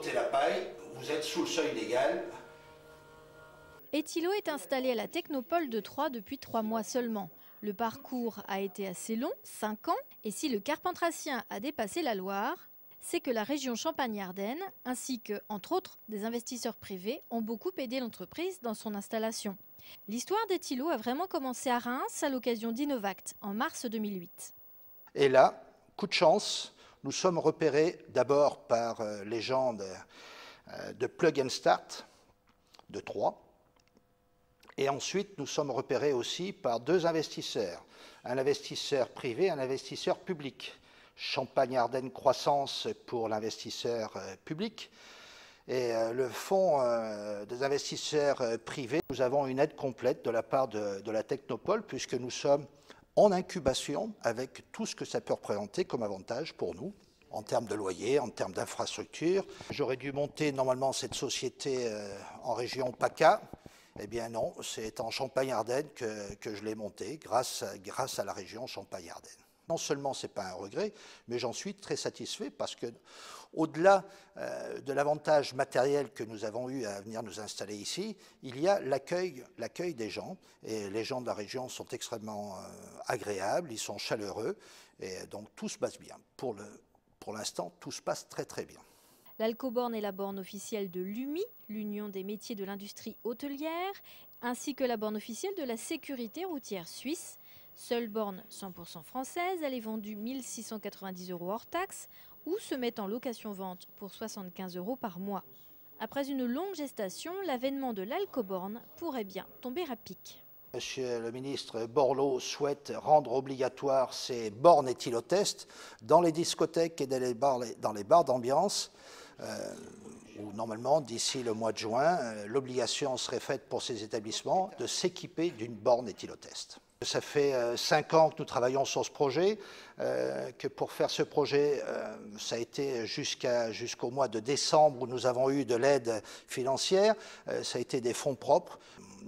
ôtez la paille, vous êtes sous le seuil légal. Éthilo est installé à la Technopole de Troyes depuis 3 mois seulement. Le parcours a été assez long, 5 ans, et si le Carpentracien a dépassé la Loire, c'est que la région Champagne-Ardenne, ainsi que, entre autres, des investisseurs privés, ont beaucoup aidé l'entreprise dans son installation. L'histoire d'Éthilo a vraiment commencé à Reims à l'occasion d'Innovact en mars 2008. Et là, coup de chance, nous sommes repérés d'abord par les gens de Plug and Start de Troyes. Et ensuite, nous sommes repérés aussi par 2 investisseurs, un investisseur privé, un investisseur public. Champagne-Ardenne Croissance pour l'investisseur public. Et le fonds des investisseurs privés, nous avons une aide complète de la part de la Technopole, puisque nous sommes en incubation avec tout ce que ça peut représenter comme avantage pour nous, en termes de loyer, en termes d'infrastructure. J'aurais dû monter normalement cette société en région PACA. Eh bien non, c'est en Champagne-Ardenne que je l'ai montée, grâce à la région Champagne-Ardenne. Non seulement ce n'est pas un regret, mais j'en suis très satisfait parce que, au-delà de l'avantage matériel que nous avons eu à venir nous installer ici, il y a l'accueil des gens. Et les gens de la région sont extrêmement agréables, ils sont chaleureux, et donc tout se passe bien. Pour l'instant, tout se passe très très bien. L'Alcoborne est la borne officielle de l'UMI, l'Union des métiers de l'industrie hôtelière, ainsi que la borne officielle de la sécurité routière suisse. Seule borne 100% française, elle est vendue 1 690 € hors taxe ou se met en location-vente pour 75 € par mois. Après une longue gestation, l'avènement de l'Alcoborne pourrait bien tomber à pic. Monsieur le ministre Borloo souhaite rendre obligatoire ces bornes éthylotests dans les discothèques et dans les bars d'ambiance, où normalement, d'ici le mois de juin, l'obligation serait faite pour ces établissements de s'équiper d'une borne éthylotest. Ça fait 5 ans que nous travaillons sur ce projet, que pour faire ce projet, ça a été jusqu'au mois de décembre où nous avons eu de l'aide financière, ça a été des fonds propres.